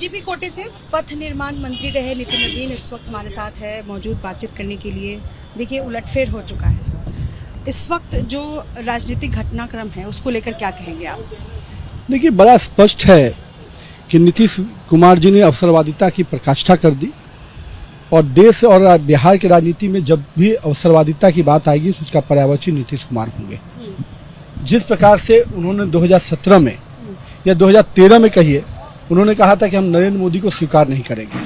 BJP कोटे से पथ निर्माण मंत्री रहे नितिन नवीन इस वक्त हमारे साथ है मौजूद बातचीत करने के लिए। देखिए, उलटफेर हो चुका है इस वक्त जो राजनीतिक घटनाक्रम है उसको लेकर क्या कहेंगे आप? देखिए, बड़ा स्पष्ट है कि नीतीश कुमार जी ने अवसरवादिता की पराकाष्ठा कर दी और देश और बिहार की राजनीति में जब भी अवसरवादिता की बात आएगी तो उसका पर्यायवाची नीतीश कुमार होंगे। जिस प्रकार से उन्होंने 2017 में या 2013 में कहिए, उन्होंने कहा था कि हम नरेंद्र मोदी को स्वीकार नहीं करेंगे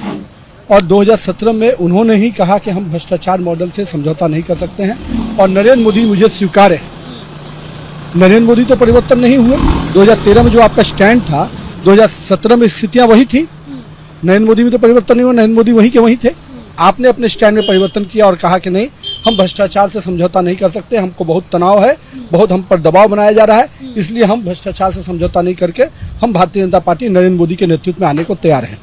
और 2017 में उन्होंने ही कहा कि हम भ्रष्टाचार मॉडल से समझौता नहीं कर सकते हैं और नरेंद्र मोदी मुझे स्वीकार है। नरेंद्र मोदी तो परिवर्तन नहीं हुए। 2013 में जो आपका स्टैंड था, 2017 में स्थितियां वही थी। नरेंद्र मोदी में तो परिवर्तन नहीं हुआ, नरेंद्र मोदी वही के वही थे। आपने अपने स्टैंड में परिवर्तन किया और कहा कि नहीं, हम भ्रष्टाचार से समझौता नहीं कर सकते, हमको बहुत तनाव है, बहुत हम पर दबाव बनाया जा रहा है, इसलिए हम भ्रष्टाचार से समझौता नहीं करके हम भारतीय जनता पार्टी नरेंद्र मोदी के नेतृत्व में आने को तैयार हैं।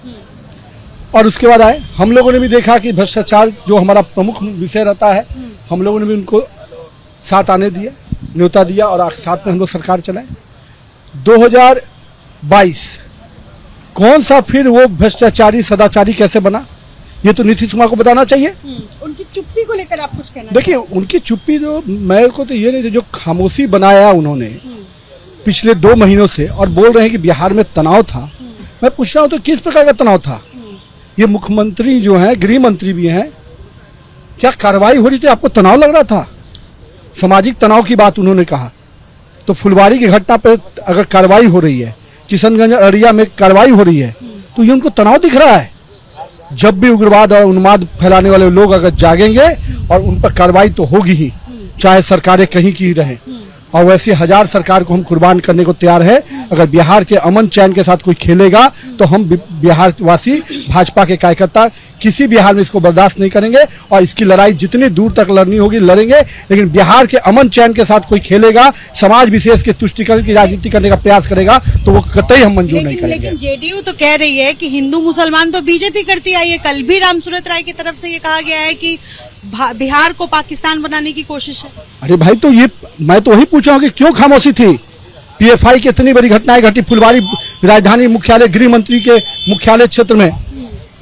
और उसके बाद आए, हम लोगों ने भी देखा कि भ्रष्टाचार जो हमारा प्रमुख विषय रहता है, हम लोगों ने भी उनको साथ आने दिया, न्योता दिया और साथ में हम लोग सरकार चलाए। 2022 कौन सा फिर वो भ्रष्टाचारी सदाचारी कैसे बना, ये तो नीतीश कुमार को बताना चाहिए। उनकी चुप्पी को लेकर आप कुछ कहना? देखिए, उनकी चुप्पी जो मैं को तो ये नहीं, जो खामोशी बनाया उन्होंने पिछले 2 महीनों से और बोल रहे हैं कि बिहार में तनाव था। मैं पूछ रहा हूँ तो किस प्रकार का तनाव था? ये मुख्यमंत्री जो हैं, गृह मंत्री भी हैं, क्या कार्रवाई हो रही थी, आपको तनाव लग रहा था? सामाजिक तनाव की बात उन्होंने कहा तो फुलवारी की घटना पे अगर कार्रवाई हो रही है, किशनगंज अररिया में कार्रवाई हो रही है, तो ये उनको तनाव दिख रहा है। जब भी उग्रवाद और उन्माद फैलाने वाले लोग अगर जागेंगे और उन पर कार्रवाई तो होगी ही, चाहे सरकारें कहीं की रहें। और वैसे 1000 सरकार को हम कुर्बान करने को तैयार है। अगर बिहार के अमन चैन के साथ कोई खेलेगा तो हम बिहार वासी, भाजपा के कार्यकर्ता किसी भी हाल में इसको बर्दाश्त नहीं करेंगे और इसकी लड़ाई जितनी दूर तक लड़नी होगी लड़ेंगे। लेकिन बिहार के अमन चैन के साथ कोई खेलेगा, समाज विशेष के तुष्टिकरण की राजनीति करने का प्रयास करेगा तो वो कतई हम मंजूर नहीं करेंगे। लेकिन जेडीयू तो कह रही है कि हिंदू मुसलमान तो बीजेपी करती आई है। कल भी रामसूरत राय की तरफ से ये कहा गया है कि बिहार को पाकिस्तान बनाने की कोशिश है। अरे भाई, तो ये मैं तो वही पूछा हूँ कि क्यों खामोशी थी? पीएफआई की इतनी बड़ी घटनाएं घटी फुलवारी राजधानी मुख्यालय, गृह मंत्री के मुख्यालय क्षेत्र में,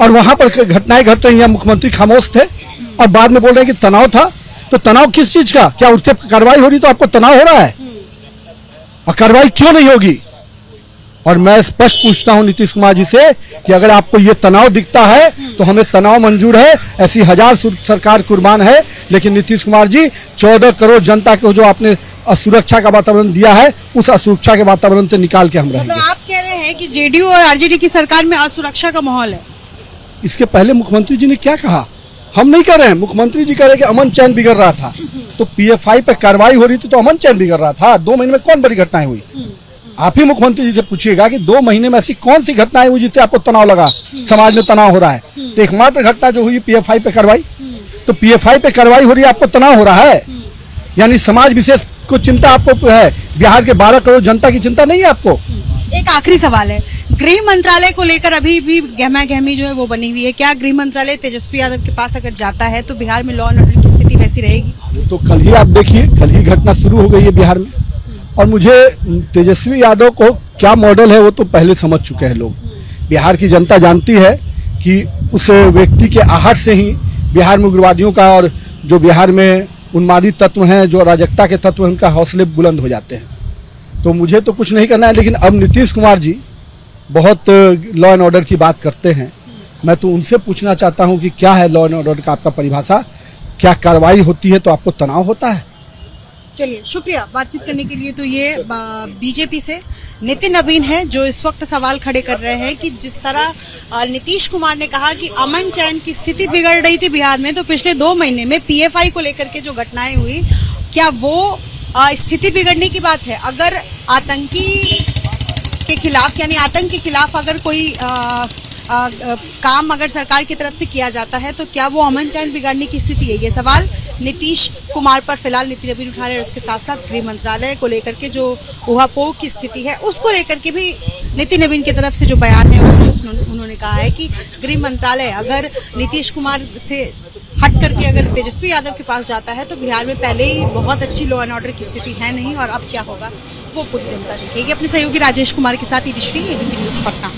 और वहां पर घटनाएं घट रही हैं, मुख्यमंत्री खामोश थे और बाद में बोल रहे हैं कि तनाव था। तो तनाव किस चीज का? क्या उस पर कार्रवाई हो रही तो आपको तनाव हो रहा है? और कार्रवाई क्यों नहीं होगी? और मैं स्पष्ट पूछता हूं नीतीश कुमार जी से कि अगर आपको ये तनाव दिखता है तो हमें तनाव मंजूर है। ऐसी 1000 सरकार कुर्बान है, लेकिन नीतीश कुमार जी 14 करोड़ जनता को जो आपने असुरक्षा का वातावरण दिया है, उस असुरक्षा के वातावरण से निकाल के हम रहेंगे। आप कह रहे हैं कि जेडीयू और आरजेडी की सरकार में असुरक्षा का माहौल है। इसके पहले मुख्यमंत्री जी ने क्या कहा? हम नहीं कह रहे हैं, मुख्यमंत्री जी कह रहे हैं कि अमन चैन बिगड़ रहा था। तो पीएफआई पे कार्रवाई हो रही थी तो अमन चैन बिगड़ रहा था। 2 महीने में कौन बड़ी घटनाएं हुई? आप ही मुख्यमंत्री जी से पूछिएगा कि 2 महीने में ऐसी कौन सी घटनाएं हुई जिससे आपको तनाव लगा, समाज में तनाव हो रहा है? तो एकमात्र घटना जो हुई पीएफआई पे कार्रवाई। तो पीएफआई पे कार्रवाई हो रही है, आपको तनाव हो रहा है, यानी समाज विशेष को चिंता आपको है, बिहार के 12 करोड़ जनता की चिंता नहीं है आपको। एक आखिरी सवाल है, गृह मंत्रालय को लेकर अभी भी गहमा गहमी जो है वो बनी हुई है। क्या गृह मंत्रालय तेजस्वी यादव के पास अगर जाता है तो बिहार में लॉ एंड ऑर्डर की स्थिति वैसी रहेगी? तो कल ही आप देखिए, कल ही घटना शुरू हो गई है बिहार में और मुझे तेजस्वी यादव को क्या मॉडल है वो तो पहले समझ चुके हैं लोग। बिहार की जनता जानती है कि उस व्यक्ति के आहट से ही बिहार में उग्रवादियों का और जो बिहार में उन्मादी तत्व हैं, जो अराजकता के तत्व हैं, उनका हौसले बुलंद हो जाते हैं। तो मुझे तो कुछ नहीं करना है। लेकिन अब नीतीश कुमार जी बहुत लॉ एंड ऑर्डर की बात करते हैं, मैं तो उनसे पूछना चाहता हूं कि क्या है लॉ एंड ऑर्डर का आपका परिभाषा? क्या कार्रवाई होती है तो आपको तनाव होता है? चलिए, शुक्रिया बातचीत करने के लिए। तो ये बीजेपी से नितिन नवीन है जो इस वक्त सवाल खड़े कर रहे हैं कि जिस तरह नीतीश कुमार ने कहा कि अमन चैन की स्थिति बिगड़ रही थी बिहार में, तो पिछले 2 महीने में पीएफआई को लेकर के जो घटनाएं हुई, क्या वो स्थिति बिगड़ने की बात है? अगर आतंकी के खिलाफ, यानी आतंक के खिलाफ अगर कोई काम अगर सरकार की तरफ से किया जाता है तो क्या वो अमन चैन बिगाड़ने की स्थिति है? ये सवाल नीतीश कुमार पर फिलहाल नितिन नवीन उठा रहे हैं। उसके साथ साथ गृह मंत्रालय को लेकर के जो ऊहापोह की स्थिति है उसको लेकर के भी नितिन नवीन की तरफ से जो बयान है उसमें उन्होंने कहा है कि गृह मंत्रालय अगर नीतीश कुमार से हट करके अगर तेजस्वी यादव के पास जाता है तो बिहार में पहले ही बहुत अच्छी लॉ एंड ऑर्डर की स्थिति है नहीं, और अब क्या होगा वो पूरी जनता देखेगी। अपने सहयोगी राजेश कुमार के साथ ईदिश्री, एबीपी न्यूज़ पटना।